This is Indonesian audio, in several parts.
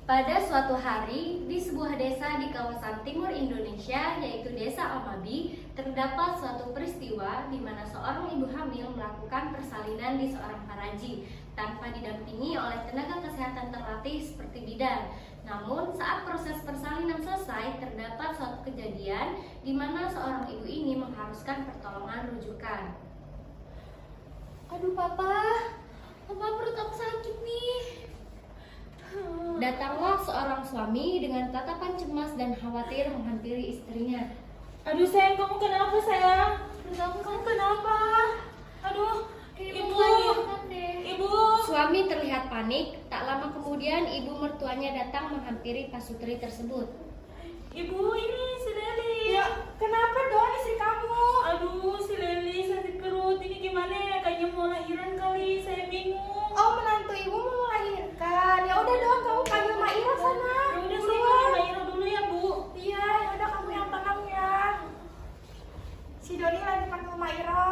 Pada suatu hari, di sebuah desa di kawasan timur Indonesia, yaitu Desa Amabi, terdapat suatu peristiwa di mana seorang ibu hamil melakukan persalinan di seorang paraji tanpa didampingi oleh tenaga kesehatan terlatih seperti bidan. Namun, saat proses persalinan selesai, terdapat suatu kejadian di mana seorang ibu ini mengharuskan pertolongan rujukan. Aduh papa perut aku sakit nih. Datanglah seorang suami dengan tatapan cemas dan khawatir menghampiri istrinya. Aduh sayang, kamu kenapa sayang? Kamu kenapa? Aduh, Kayak ibu, melahirkan deh. ibu. Suami terlihat panik. Tak lama kemudian ibu mertuanya datang menghampiri pasutri tersebut. Ibu, ini si Leli. Ya, kenapa dong istri kamu? Aduh, si Leli sakit perut. Ini gimana ya? Kayaknya mau lahiran kali. Saya bingung. Oh, menantu ibu mau melahirkan. Ya udah dong, kamu panggil Mak Ira sana. Ya udah saya Buruan. panggil Mbak Ira dulu ya, Bu. Iya, ya udah kamu yang tenang ya. Si Doni lagi panggil Mak Ira.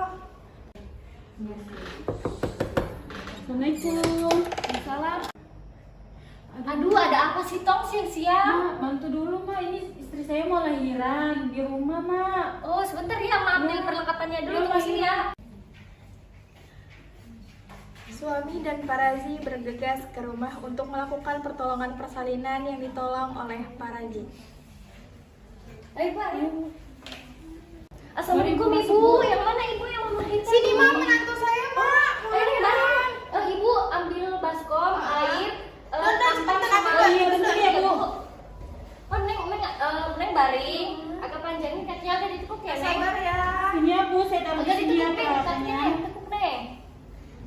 Assalamualaikum. Salam. Aduh, ada apa sih Tong siang-siang? Mak, bantu dulu, Mak. Ini istri saya mau lahiran di rumah, Mak. Oh, sebentar ya, Mak ambil Ya. perlengkapannya dulu. Ya, Tunggu sini ya. Suami dan Paraji bergegas ke rumah untuk melakukan pertolongan persalinan yang ditolong oleh Paraji. Ayo, Pak. Assalamualaikum, Ibu. Yang mana Ibu yang melahirkan? Sini Mak, menantu saya Mak. Ayo, Mbak. Ibu ambil baskom, air, tampang sama Oh iya, bentar ya, Bu. Oh, Neng baring. Agak panjang ini kakinya agak ditekuk ya, Neng. Sabar ya. Sini ya, Bu. Saya taruh di Agak sini ya, ditekuk, Neng. Kakinya peralatannya. Neng, tekuk, Neng.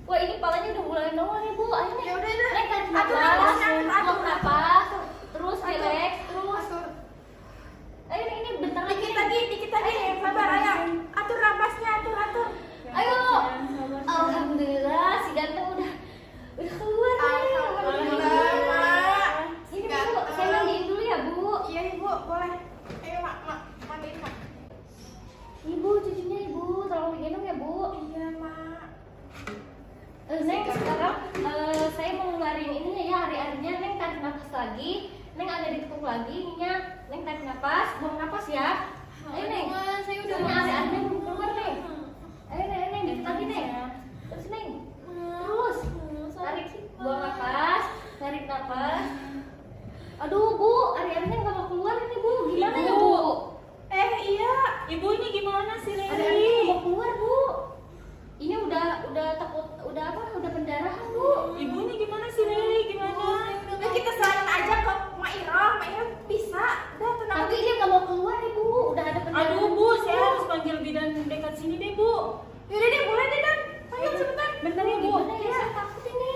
Wah, ini palanya udah mulai nongol nih, Bu. Ayo, Neng. Ya udah. Neng, tarik Atur nafas. nafasnya, atur Buang nafas. Terus relax. Terus. Atur. Ayo, Neng, ini bentar lagi. Dikit Neng. lagi. Sabar ayo. Atur napasnya, atur. Ayo. Alhamdulillah, si ganteng udah keluar nih. Alhamdulillah, Mak. Ini Bu, saya mandiin dulu ya, Bu. Iya Ibu, boleh. Ayo Mak, mandiin Mak. Ibu, cucunya Ibu, tolong digendong ya, Bu. Iya Mak. Neng, sekarang saya mau ngeluarin ininya ya, hari-harinya. Neng tarik nafas lagi. Neng agak ditekuk lagi ininya. Neng tarik nafas, buang nafas ya. Ayo, Neng. Saya udah Soalnya hari-harinya belum keluar, Neng. Ayo, Neng, dikit lagi, Neng. Terus, Neng. Terus. Tarik, buang nafas. Tarik nafas. Aduh, Bu, hari-harinya nggak mau keluar ini, Bu. Gimana ya, Bu? Iya. Ibu, ini gimana sih, Hari-harinya Leli? nggak mau keluar, Bu. Ini udah takut, udah pendarahan, Bu. Ibu, ini gimana sih, Leli? Gimana? Udah kita serahin aja ke Mak Ira bisa. Udah tenang. Tapi dia nggak mau keluar, Ibu. Udah ada pendarahan. Aduh, Bu, saya harus panggil bidan dekat sini deh, Bu. Yaudah deh, boleh deh Dan. Ayo sebentar. Bentar ya, Bu. Gimana ya? Saya takut ini.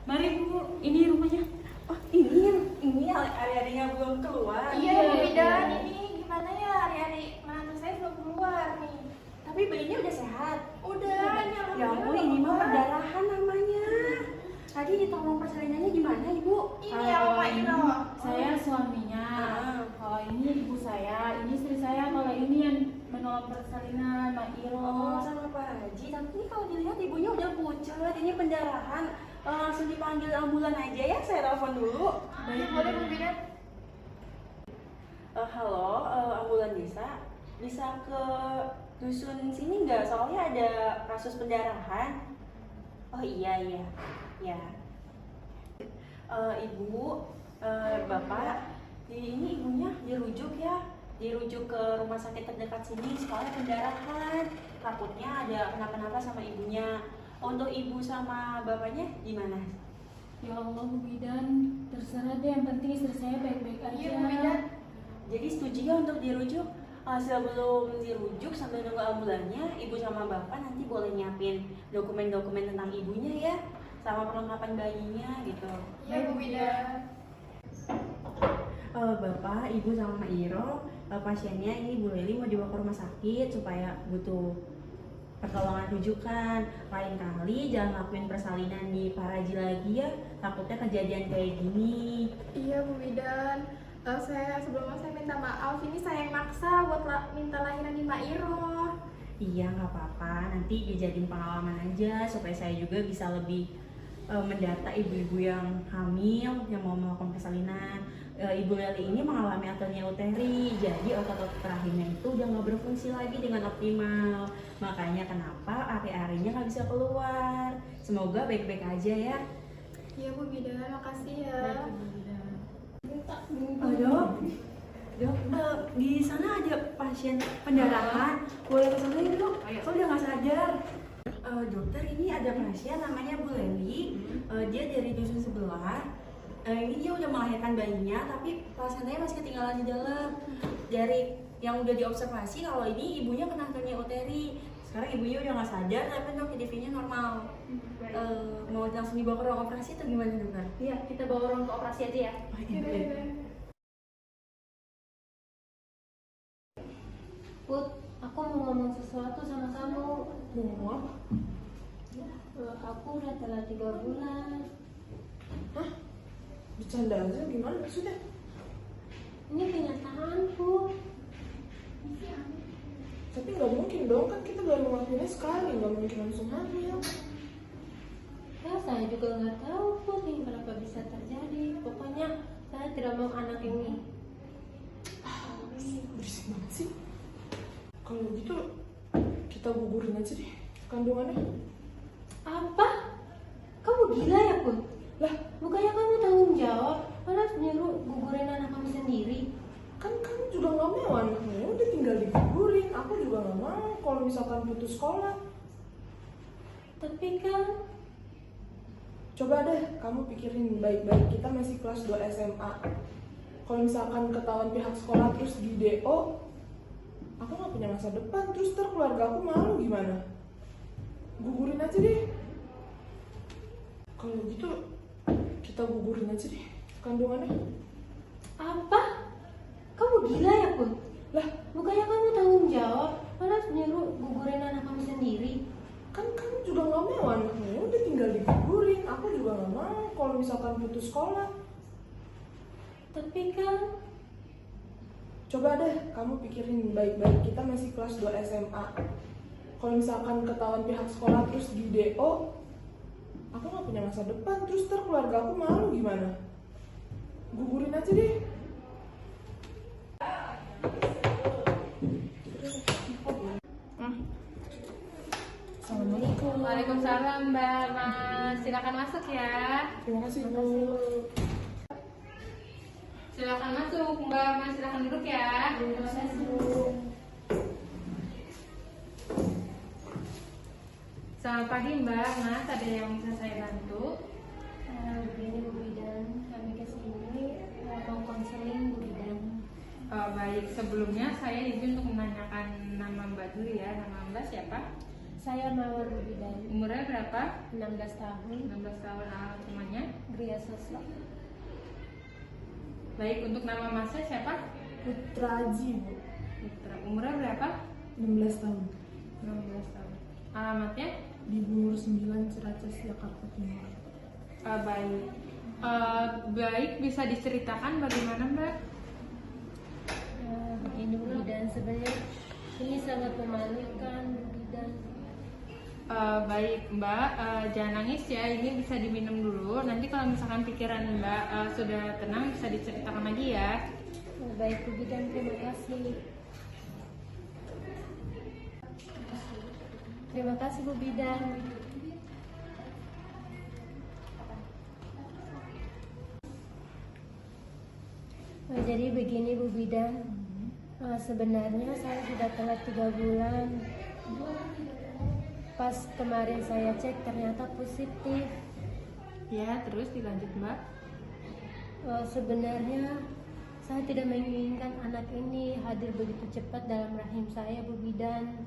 Mari, Bu. Ini rumahnya. Oh ini hari-harinya belum keluar. Iya Bu Bidan, ini gimana ya hari-hari menantu saya belum keluar nih. Tapi bayinya udah sehat. Udah, ini Ya ampun, ini mah perdarahan namanya. Tadi ditolong persalinannya gimana Ibu? Ini yang Mak Ira. Saya suaminya. Ah. Kalau ini ibu saya, ini istri saya. Kalau ini yang menolong persalinan, Mak Iro. Oh sama Pak Haji. Tapi ini kalau dilihat ibunya udah pucat, ini pendarahan. Langsung dipanggil ambulan aja ya, saya telepon dulu. Boleh Bu Bidan. Halo, ambulan desa. Bisa ke dusun sini nggak? Soalnya ada kasus pendarahan. Oh iya. Ya. Ibu, Bapak, ini ibunya dirujuk ya. Dirujuk ke rumah sakit terdekat sini soalnya pendarahan. Takutnya ada kenapa-napa sama ibunya. Untuk ibu sama bapaknya gimana? Ya Allah, Bu Bidan, terserah deh. Yang penting istri saya baik-baik aja. Iya Bu Bidan. Jadi setuju ya untuk dirujuk? Sebelum dirujuk sambil nunggu ambulannya, ibu sama bapak nanti boleh nyiapin dokumen-dokumen tentang ibunya ya, sama perlengkapan bayinya gitu. Iya Bu Bidan. Bapak, ibu sama Mak Iro, pasiennya ini Bu Leli mau dibawa ke rumah sakit supaya butuh pertolongan rujukan. Lain kali jangan lakuin persalinan di Paraji lagi ya, takutnya kejadian kayak gini. Iya Bu Bidan. Sebelumnya saya minta maaf, ini saya yang maksa buat minta lahiran di Mak Iro. Iya nggak apa-apa, nanti dijadiin pengalaman aja supaya saya juga bisa lebih mendata ibu-ibu yang hamil yang mau melakukan persalinan. Ibu Leli ini mengalami atelnia uteri, jadi otot-otot rahimnya itu udah nggak berfungsi lagi dengan optimal. Makanya kenapa ari-arinya nggak bisa keluar. Semoga baik-baik aja ya. Iya Bu Bidan, makasih ya. Dok, di sana ada pasien pendarahan. Boleh kesana ya dok? Kok udah nggak sadar? Dokter, ini ada pasien namanya Bu Leli. Dia dari dusun sebelah. Ini dia udah melahirkan bayinya, tapi plasenanya masih ketinggalan di dalam. Dari yang udah diobservasi kalau ini ibunya kena atelnia uteri. Sekarang ibunya udah nggak sadar, tapi dok KDP-nya normal. Mau langsung dibawa ke ruang operasi atau gimana dokter? Iya, kita bawa orang ke operasi aja ya. Put, aku mau ngomong sesuatu sama kamu. Ngomong apa? Aku udah telat 3 bulan. Hah? Bercanda aja gimana maksudnya? Ini kenyataan, Put. Tapi nggak mungkin dong, kan kita baru ngelakuinnya sekali, nggak mungkin langsung hamil. Ya, saya juga nggak tahu, Put, ini kenapa bisa terjadi. Pokoknya saya tidak mau anak ini. Berisik banget sih. Kalau gitu kita gugurin aja deh kandungannya. Apa? Kamu gila ya, Put? Lah, Bukannya kamu tanggung jawab, malah nyuruh gugurin anak kamu sendiri. kan kamu juga nggak mau anaknya, udah tinggal digugurin. Aku juga nggak mau kalau misalkan putus sekolah. Tapi kan, Coba deh kamu pikirin baik-baik, kita masih kelas 2 SMA. Kalau misalkan ketahuan pihak sekolah terus di DO, aku nggak punya masa depan, terus ntar keluarga aku malu gimana? Gugurin aja deh. Kalau gitu kita gugurin aja deh kandungannya. apa? Kamu gila ya, Put? Lah, Bukannya kamu tanggung jawab, malah nyuruh gugurin anak kamu sendiri. kan kamu juga nggak mau anaknya, udah tinggal digugurin. Aku juga nggak mau kalau misalkan putus sekolah. Tapi kan, Coba deh kamu pikirin baik-baik, kita masih kelas 2 SMA. Kalau misalkan ketahuan pihak sekolah terus di DO, aku nggak punya masa depan, terus ntar keluarga aku malu gimana? Gugurin aja deh. Assalamualaikum. Waalaikumsalam Mbak Mas, silakan masuk ya. Terima kasih Bu. Silakan masuk Mbak Mas, silakan duduk ya. Selamat pagi Mbak Mas, ada yang bisa saya bantu? begini Bu Bidan, kami kesini mau konseling Bu Bidan. Baik, sebelumnya saya izin untuk menanyakan nama Mbak dulu ya. Nama Mbak siapa? Saya Mawar Bu Bidan, Umurnya berapa? 16 tahun, 16 tahun, alamat rumahnya. Gria Sosok. Baik, untuk nama Masnya siapa? Putra Aji Bu, Putra. Umurnya berapa? 16 tahun. 16 tahun. Alamatnya? Di Bungur 9 Ciracas, Jakarta Timur. Baik. Baik, bisa diceritakan bagaimana Mbak? Begini Bu Bidan, sebenarnya ini sangat memalukan Bu Bidan. Baik Mbak, jangan nangis ya, ini bisa diminum dulu. Nanti kalau misalkan pikiran Mbak sudah tenang, bisa diceritakan lagi ya. Baik Bu Bidan, terima kasih. Terima kasih Bu Bidan. Jadi begini Bu Bidan, sebenarnya saya sudah telat 3 bulan. Pas kemarin saya cek ternyata positif. Ya, terus dilanjut Mbak. Sebenarnya saya tidak menginginkan anak ini hadir begitu cepat dalam rahim saya Bu Bidan.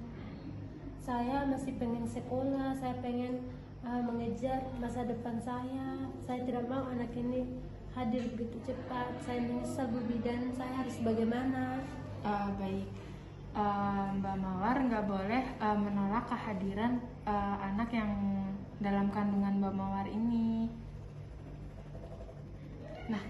Saya masih pengen sekolah, saya pengen mengejar masa depan saya. Saya tidak mau anak ini hadir begitu cepat. Saya menyesal Bu Bidan, saya harus bagaimana? Baik, Mbak Mawar nggak boleh menolak kehadiran anak yang dalam kandungan Mbak Mawar ini. Nah,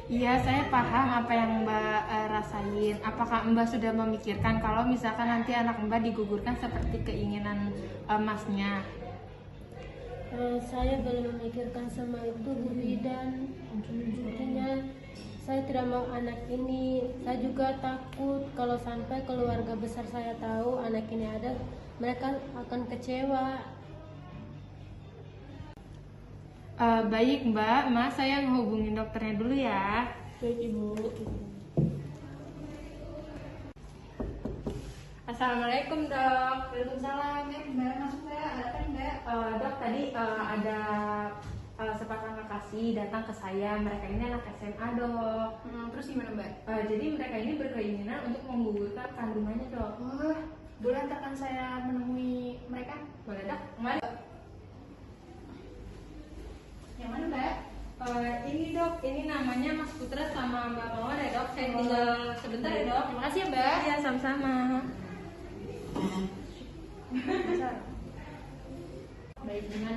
iya saya paham apa yang Mbak rasain. Apakah Mbak sudah memikirkan kalau misalkan nanti anak Mbak digugurkan seperti keinginan Masnya? Saya belum memikirkan semua itu, Bu Bidan. Intinya saya tidak mau anak ini. Saya juga takut kalau sampai keluarga besar saya tahu anak ini ada, mereka akan kecewa. Baik Mbak, Mas saya menghubungin dokternya dulu ya. Baik Ibu. Assalamualaikum dok. Waalaikumsalam, Mbak, masuk Mbak, ada apa Mbak? Dok tadi ada sepasang kekasih datang ke saya. Mereka ini anak SMA dok. Terus gimana Mbak? Jadi mereka ini berkeinginan untuk menggugurkan kandungannya dok. Oh, boleh antarkan saya menemui mereka? Boleh dok? Kemana? Yang mana Mbak? Ini dok, ini namanya Mas Putra sama Mbak Mawar ya dok. Saya tinggal sebentar ya dok. Terima kasih ya Mbak. Iya sama-sama. Baik, dengan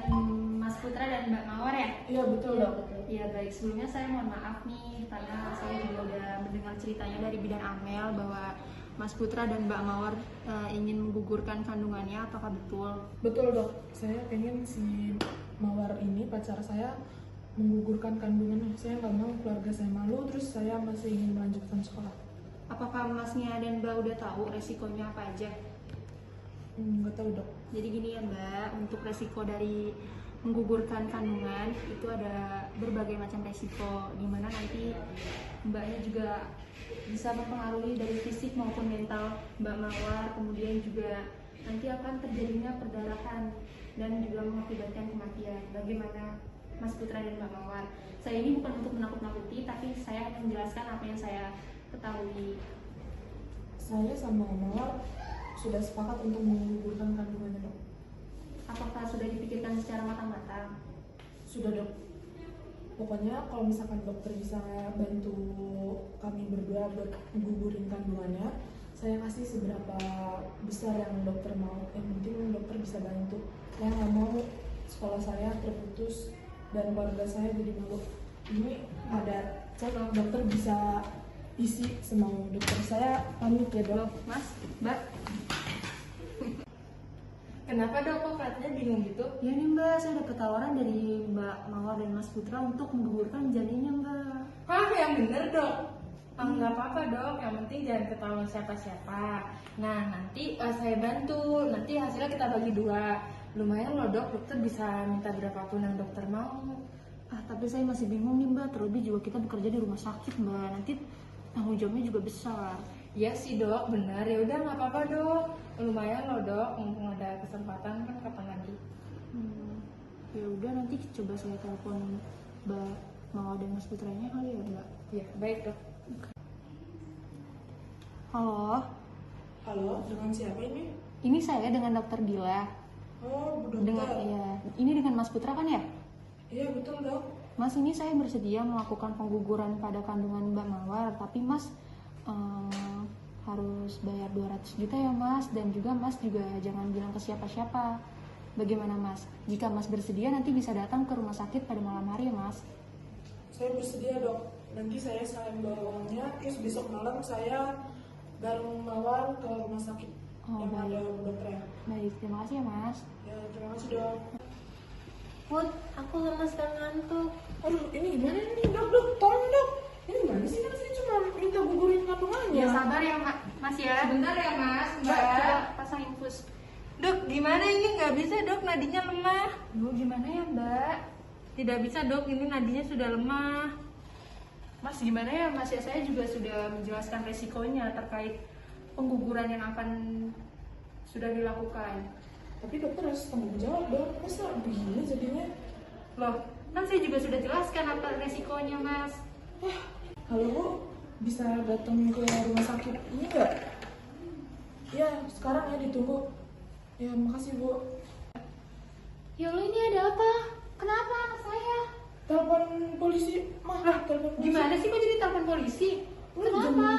Mas Putra dan Mbak Mawar ya? Iya betul dok. Iya baik, sebelumnya saya mohon maaf nih karena saya juga udah mendengar ceritanya dari bidan Amel bahwa Mas Putra dan Mbak Mawar ingin menggugurkan kandungannya, apakah betul? Betul dok. Saya pengen si Mawar ini pacar saya menggugurkan kandungannya. Saya nggak mau keluarga saya malu, terus saya masih ingin melanjutkan sekolah. Apakah Masnya dan Mbak udah tahu resikonya apa aja? Nggak tahu dok. Jadi gini ya Mbak, untuk resiko dari menggugurkan kandungan itu ada berbagai macam resiko, dimana nanti Mbaknya juga bisa mempengaruhi dari fisik maupun mental Mbak Mawar, kemudian juga nanti akan terjadinya perdarahan dan juga mengakibatkan kematian. Bagaimana Mas Putra dan Mbak Mawar? Saya ini bukan untuk menakut-nakuti, tapi saya hanya menjelaskan apa yang saya ketahui. Saya sama Mawar sudah sepakat untuk menggugurkan kandungannya dok. Apakah sudah dipikirkan secara matang-matang? Sudah dok. Pokoknya kalau misalkan dokter bisa bantu kami berdua buat gugurin kandungannya, saya kasih seberapa besar yang dokter mau. Yang penting dokter bisa bantu. Saya nggak mau sekolah saya terputus dan keluarga saya jadi malu. Ini ada cek dokter bisa isi semau dokter. Saya pamit ya dok. Mas, Mbak? Kenapa dok? Kok kelihatannya bingung gitu? Ya nih Mbak, saya dapat tawaran dari Mbak Mawar dan Mas Putra untuk menggugurkan janinnya Mbak. Hah, yang bener dok? Nggak apa-apa dok, yang penting jangan ketahuan siapa-siapa. Nah nanti saya bantu, nanti hasilnya kita bagi dua. Lumayan loh dok, dokter bisa minta berapapun yang dokter mau. Tapi saya masih bingung nih Mbak, terlebih juga kita bekerja di rumah sakit Mbak, nanti tanggung jawabnya juga besar. Iya sih dok, benar. Ya udah nggak apa-apa dok. Lumayan loh dok, mumpung ada kesempatan kan kapan lagi. Ya udah nanti coba saya telepon Mbak Mawar dan Mas Putranya kali ya Mbak. Iya baik dok. Halo, Halo, dengan siapa ini? ini saya dengan Dokter Dila. Oh, Bu Dengan dokter. ya, ini dengan Mas Putra kan ya? Iya betul dok. Mas, ini saya bersedia melakukan pengguguran pada kandungan Mbak Mawar, tapi Mas harus bayar 200 juta ya Mas, dan juga Mas juga jangan bilang ke siapa-siapa. Bagaimana Mas? Jika Mas bersedia nanti bisa datang ke rumah sakit pada malam hari ya Mas. Saya bersedia dok. Nanti saya sekalian bawa uangnya, terus besok malam saya bareng Mawar ke rumah sakit Oh, yang baik. ada Bu dokter ya. Baik, terima kasih ya Mas. Ya terima kasih dok. Put, aku lemas dan ngantuk. Aduh ini gimana nih dok, tolong dok. Ini gimana sih, kan saya cuma minta gugurin kandungannya. Ya sabar ya Mas ya. Sebentar ya mas, Mbak, Mbak. coba pasang infus. Dok, gimana ini nggak bisa dok, nadinya lemah. Duh, gimana ya Mbak? Tidak bisa dok, ini nadinya sudah lemah. Mas gimana ya Mas ya, saya juga sudah menjelaskan resikonya terkait pengguguran yang akan sudah dilakukan. Tapi dokter harus tanggung jawab dok. Masa begini jadinya? Loh, kan saya juga sudah jelaskan apa resikonya Mas. Halo Bu, bisa datang ke rumah sakit ini nggak? Ya sekarang ya ditunggu. Ya makasih Bu. Ya Allah, ini ada apa? Kenapa anak saya? Telepon polisi, mah telepon polisi. Gimana sih kok jadi telepon polisi? Kenapa?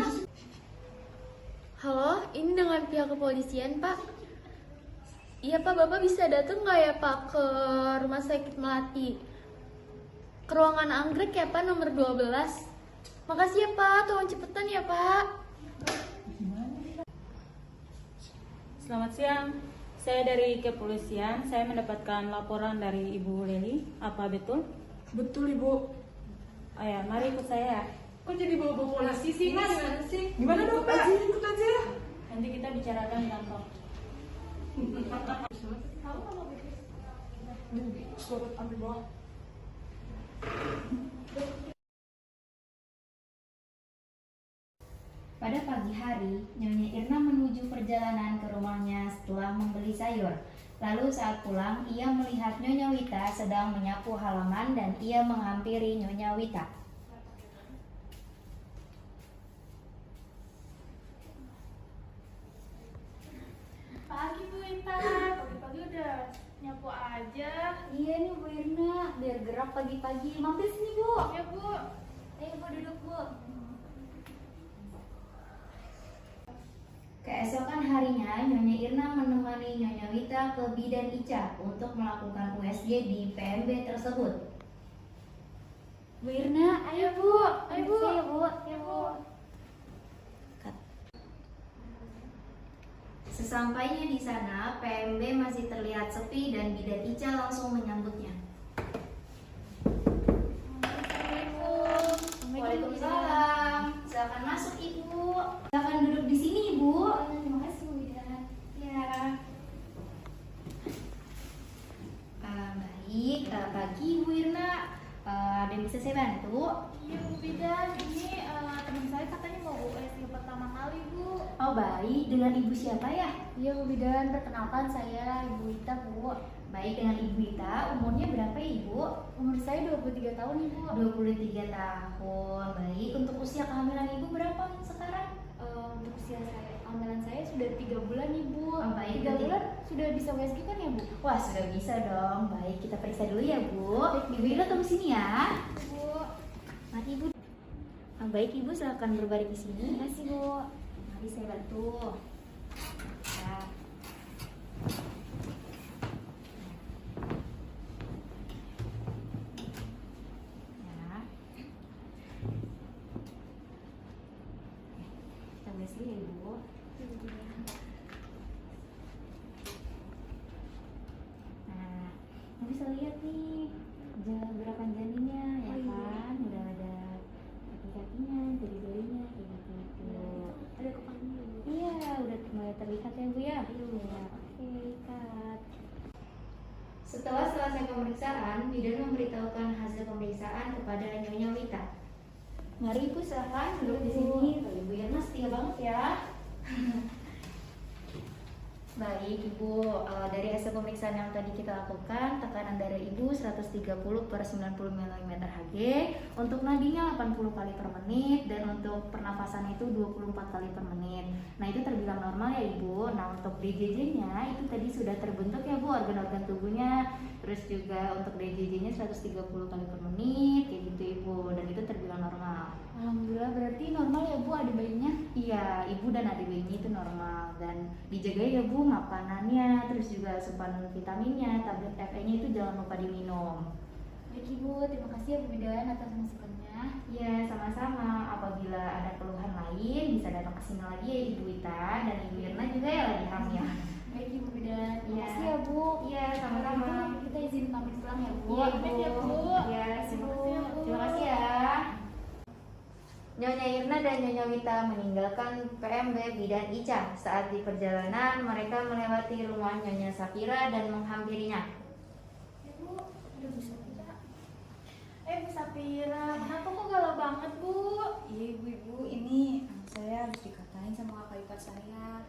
Halo, ini dengan pihak kepolisian Pak. Iya Pak, Bapak bisa datang nggak ya Pak ke rumah sakit Melati? Ke ruangan anggrek ya Pak, nomor 12. Makasih ya Pak, tolong cepetan ya Pak. Selamat siang. Saya dari kepolisian, saya mendapatkan laporan dari Ibu Leli. Apa betul? Betul, Ibu. Oh ya, mari ikut saya. Kok jadi bawa-bawa polisi sih, Mas? Gimana sih? Gimana dong, Pak? Ikut aja. Nanti kita bicarakan di kantor. Surat ambil bawah. Pada pagi hari, Nyonya Irna menuju perjalanan ke rumahnya setelah membeli sayur. Lalu saat pulang, ia melihat Nyonya Wita sedang menyapu halaman dan ia menghampiri Nyonya Wita. Pagi Bu Ita, pagi-pagi udah nyapu aja. Iya nih Bu Irna, biar gerak pagi-pagi. Mampir sini Bu. Ya Bu. Ayo Bu, duduk Bu. Keesokan harinya, Nyonya Irna menemani Nyonya Wita ke Bidan Ica untuk melakukan USG di PMB tersebut. Bu Irna, ayo Bu. Ayo Bu. Saya Bu. Ya Bu. Sesampainya di sana, PMB masih terlihat sepi dan Bidan Ica langsung menyambutnya. Waalaikumsalam. Silakan masuk Ibu. Silakan duduk di sini Ibu. Terima kasih Bu Bidan. Ya. Baik. Pagi Bu Irna. Ada yang bisa saya bantu? Iya Bu Bidan, ini teman saya katanya mau USG pertama kali Bu. Oh baik. Dengan Ibu siapa ya? Iya Bu Bidan, perkenalkan saya Ibu Ita Bu. Baik, dengan Ibu Ita. Umurnya berapa ya, Ibu? Umur saya 23 tahun Ibu. 23 tahun. Baik, untuk usia kehamilan Ibu berapa sekarang? Untuk usia saya, kehamilan saya sudah 3 bulan Ibu. Oh, baik, 3 berarti- bulan sudah bisa USG kan ya Bu? Wah, sudah bisa dong. Baik, kita periksa dulu ya, Bu. Ibu Ira tunggu sini ya. Bu. Mari Ibu. Baik, Ibu silakan berbaring di sini. Terima kasih Bu. Mari saya bantu. Ya. Ya. Kita beres dulu ya, Ibu. Nah, Ibu bisa lihat nih gerakan janinnya, ya kan? Udah ada kaki-kakinya, jari-jarinya, kayak gitu. Ada kepalanya Bu. Iya, udah mulai terlihat ya Bu ya? Iya. Oke, cut. Setelah selesai pemeriksaan, bidan memberitahukan hasil pemeriksaan kepada Nyonya Wita. Mari Ibu silahkan duduk di sini. Ibu Irna setia banget ya. Baik Ibu, dari hasil pemeriksaan yang tadi kita lakukan, tekanan darah Ibu 130/90 mm Hg, untuk nadinya 80 kali per menit, dan untuk pernafasan itu 24 kali per menit. Nah itu terbilang normal ya Ibu. Nah untuk DJJ-nya itu tadi sudah terbentuk ya Bu, organ-organ tubuhnya. Terus juga untuk DJJ-nya 130 kali per menit, kayak gitu Ibu, dan itu terbilang normal. Alhamdulillah, berarti normal ya Bu ada bayinya? Iya, ibu dan adik bayinya itu normal, dan dijaga ya Bu makanannya, terus juga asupan vitaminnya, tablet FE-nya itu jangan lupa diminum. Baik Ibu, terima kasih ya Bu Bidan atas masukannya. Iya, sama-sama. Apabila ada keluhan lain bisa datang ke sini lagi ya Ibu Wita, dan Ibu Irna juga ya lagi hamil. Baik Ibu Bidan, terima Iya. kasih ya Bu. Iya, sama-sama. Kita izin pamit pulang ya Bu. Iya Pamit ya Bu. Iya, terima kasih ya. Nyonya Irna dan Nyonya Wita meninggalkan PMB Bidan Ica. Saat di perjalanan, mereka melewati rumah Nyonya Safira dan menghampirinya. Bu, udah bisa tidak? Bu Sapira, kenapa kok galau banget Bu? Iya ibu-ibu, ini anak saya harus dikatain sama kakak ipar saya.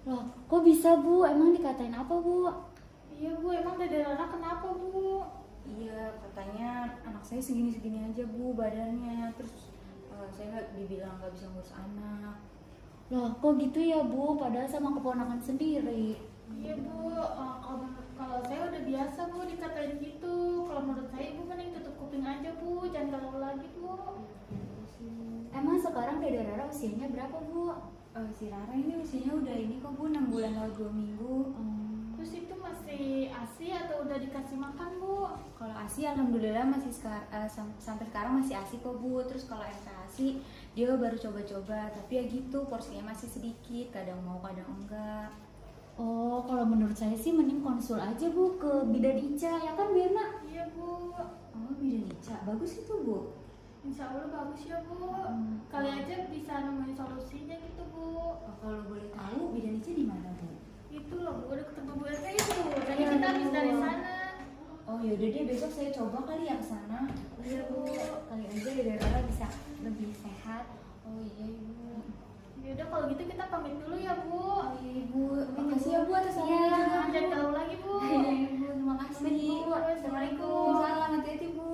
Loh, kok bisa Bu? Emang dikatain apa Bu? Iya Bu, emang Dede Rara kenapa Bu? Iya, katanya anak saya segini-segini aja bu badannya. Terus saya nggak dibilang nggak bisa ngurus anak. Loh, kok gitu ya Bu? Padahal sama keponakan sendiri. Iya Bu, kalau saya udah biasa Bu dikatain gitu. Kalau menurut saya Ibu mending tutup kuping aja Bu, jangan galau lagi Bu. Emang sekarang Dede Rara usianya berapa Bu? Si Rara ini usianya udah ini kok bu, 6 bulan lalu 2 minggu. Terus itu masih ASI atau udah dikasih makan Bu? Kalau ASI alhamdulillah masih sampai sekarang masih ASI kok bu. Terus kalau MKASI dia baru coba-coba, tapi ya gitu porsinya masih sedikit, kadang mau kadang enggak. Oh, kalau menurut saya sih mending konsul aja Bu ke Bidan Ica, ya kan Birna? Iya Bu, Oh, Bidan Ica, bagus itu Bu. insya Allah bagus ya Bu. Kali aja bisa nemuin solusinya gitu Bu. Oh, kalau boleh tahu Bidan Ica di mana Bu? Itu loh Bu, udah ketemu Bu Elsa itu. Tadi kita habis dari sana. Oh yaudah deh, besok saya coba kali ya ke sana. Iya Bu. Kali aja Dede Rara bisa lebih sehat. Oh iya Ibu. Yaudah kalau gitu kita pamit dulu ya Bu. Oh iya Ibu, makasih ya Bu atas Iya, waktunya. jangan jauh lagi Bu. Iya Ibu, terima kasih. Pamit, Bu. Assalamualaikum. Salam, hati-hati Bu.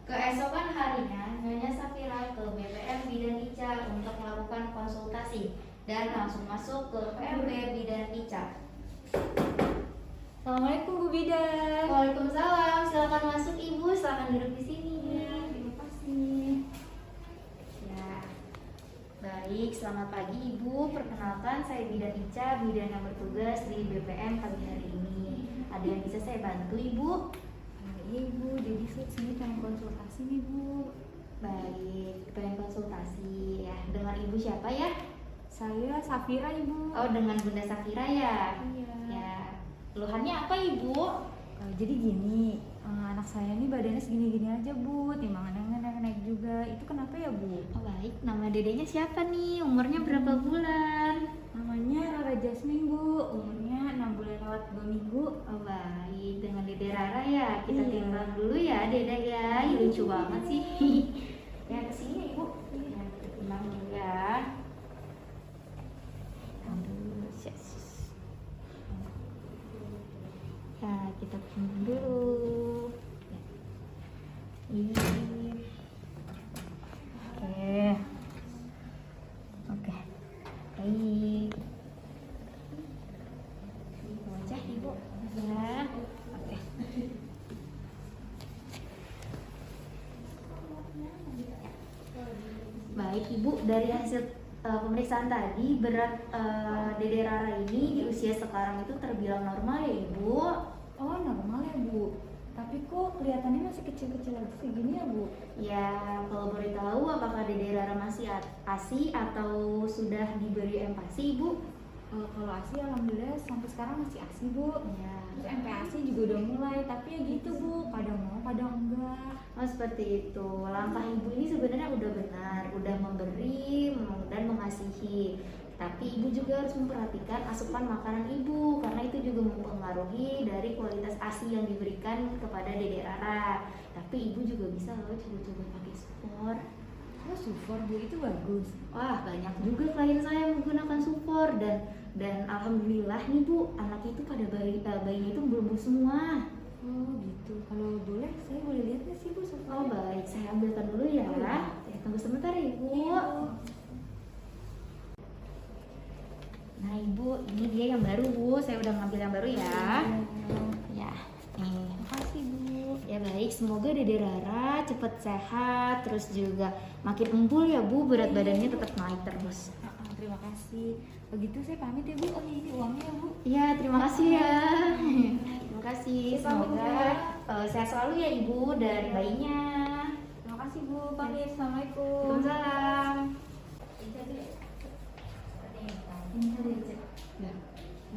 Keesokan harinya, Nyonya Safira ke BPM Bidan Ica untuk melakukan konsultasi dan langsung masuk ke PMB Bidan Ica. Assalamualaikum Bu Bidan. Waalaikumsalam, silakan masuk Ibu, silakan duduk di sini. Terima kasih. Ya, baik, selamat pagi Ibu. Perkenalkan, saya Bidan Ica, bidan yang bertugas di BPM pagi hari ini. Ada yang bisa saya bantu Ibu? Iya Ibu, jadi sini pengen konsultasi nih Bu. Baik, pengen konsultasi ya. Dengan Ibu siapa ya? Saya Safira Ibu. Oh, dengan Bunda Safira ya? Iya. Ya, keluhannya apa Ibu? Jadi gini, anak saya nih badannya segini-gini aja Bu, timbangannya naik juga. Itu kenapa ya Bu? Oh baik, nama dedenya siapa nih? Umurnya berapa bulan? Namanya Rara Jasmine Bu, umurnya 6 bulan lewat 2 minggu. Oh baik, dengan Dede Rara ya. Kita Iya. timbang dulu ya Dede ya. Ih, lucu banget sih. Ya kesini ya Ibu. Ya, kita timbang dulu ya. Aduh, yes. Ya, kita timbang dulu. Ya. Ini. Oke. Oke. Baik. Wajah Ibu. Ya. Oke. Baik Ibu, dari hasil pemeriksaan tadi berat Dede Rara ini di usia sekarang itu terbilang normal ya Ibu? Oh normal ya Bu, tapi kok kelihatannya masih kecil-kecil aja segini ya Bu? Ya, kalau boleh tahu apakah Dede Rara masih ASI atau sudah diberi empasi Ibu? Kalau ASI alhamdulillah sampai sekarang masih ASI Bu. Ya. Terus MPASI juga udah mulai, tapi ya gitu Bu, kadang mau kadang enggak. Oh seperti itu. Langkah Ibu ini sebenarnya udah benar, udah memberi dan mengasihi. Tapi Ibu juga harus memperhatikan asupan makanan Ibu karena itu juga mempengaruhi dari kualitas ASI yang diberikan kepada Dede Rara. Tapi Ibu juga bisa loh coba-coba pakai supor. Oh Sufor Bu, itu bagus. Wah banyak juga klien saya menggunakan supor dan alhamdulillah nih Bu, anak itu pada bayinya itu berumur semua. Oh gitu, kalau boleh saya boleh lihat nggak sih Bu Sufor? Oh baik, saya ambilkan dulu ya. Oh, iya. Tunggu sebentar ya Ibu. Nah Ibu, ini dia yang baru Bu, saya udah ngambil yang baru ya. Ya, nih. Makasih Bu. Ya baik, semoga Dede Rara cepat sehat, terus juga makin empul ya Bu, berat badannya tetap naik terus. Terima kasih. Begitu saya pamit ya Bu. Oh ini uangnya ya Bu. Iya, terima kasih ya. Terima kasih, Saya pamit semoga sehat selalu ya Ibu dari bayinya. Terima kasih Bu. Pamit. Assalamualaikum. Waalaikumsalam. Nah,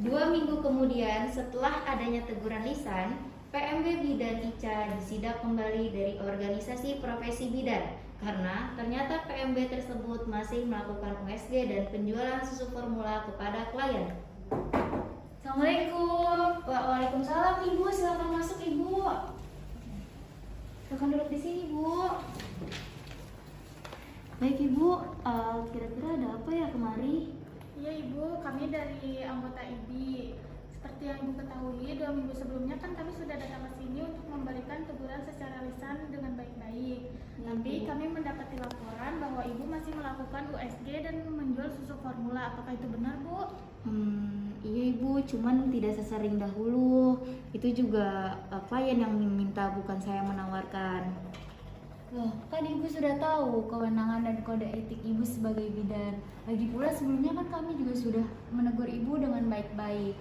2 minggu kemudian setelah adanya teguran lisan, PMB Bidan Ica disidak kembali dari organisasi profesi bidan karena ternyata PMB tersebut masih melakukan USG dan penjualan susu formula kepada klien. Assalamualaikum. Waalaikumsalam Ibu, silakan masuk Ibu. Silakan duduk di sini Bu. Baik Ibu, kira-kira ada apa ya kemari? Iya Ibu, kami dari anggota IBI. Seperti yang Ibu ketahui, 2 minggu sebelumnya kan kami sudah datang ke sini untuk memberikan teguran secara lisan dengan baik-baik. Tapi kami mendapati laporan bahwa Ibu masih melakukan USG dan menjual susu formula. Apakah itu benar Bu? Iya Ibu, cuman tidak sesering dahulu. Itu juga klien yang meminta, bukan saya menawarkan. Loh, kan Ibu sudah tahu kewenangan dan kode etik Ibu sebagai bidan. Lagi pula sebelumnya kan kami juga sudah menegur Ibu dengan baik-baik.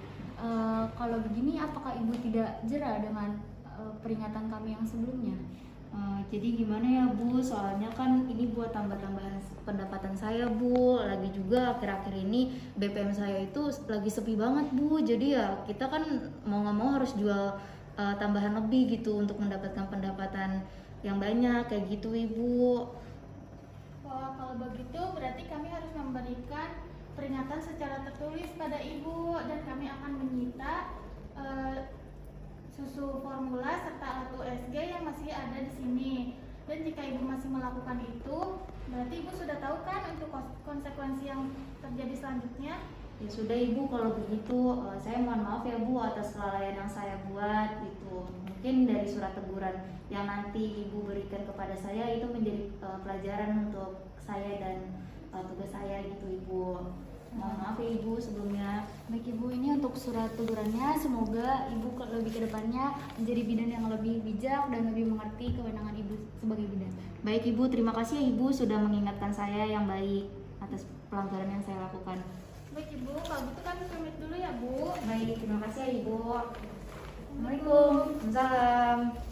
Kalau begini apakah Ibu tidak jera dengan peringatan kami yang sebelumnya? Jadi gimana ya Bu, soalnya kan ini buat tambah-tambahan pendapatan saya Bu. Lagi juga akhir-akhir ini BPM saya itu lagi sepi banget Bu. Jadi ya kita kan mau nggak mau harus jual tambahan lebih gitu untuk mendapatkan pendapatan yang banyak kayak gitu Ibu. Wah, kalau begitu berarti kami harus memberikan peringatan secara tertulis pada Ibu dan kami akan menyita susu formula serta alat USG yang masih ada di sini. Dan jika Ibu masih melakukan itu, berarti Ibu sudah tahu kan untuk konsekuensi yang terjadi selanjutnya? Ya sudah Ibu, kalau begitu saya mohon maaf ya Bu atas kelalaian yang saya buat gitu. Mungkin dari surat teguran yang nanti Ibu berikan kepada saya itu menjadi pelajaran untuk saya dan tugas saya gitu Ibu. Mohon maaf ya Ibu sebelumnya. Baik Ibu, ini untuk surat tegurannya. Semoga Ibu lebih ke depannya menjadi bidan yang lebih bijak dan lebih mengerti kewenangan Ibu sebagai bidan. Baik Ibu, terima kasih ya Ibu sudah mengingatkan saya yang baik atas pelanggaran yang saya lakukan. Baik Ibu, kalau gitu kami pamit dulu ya Bu. Baik, terima kasih ya Ibu. Assalamualaikum. Waalaikumsalam.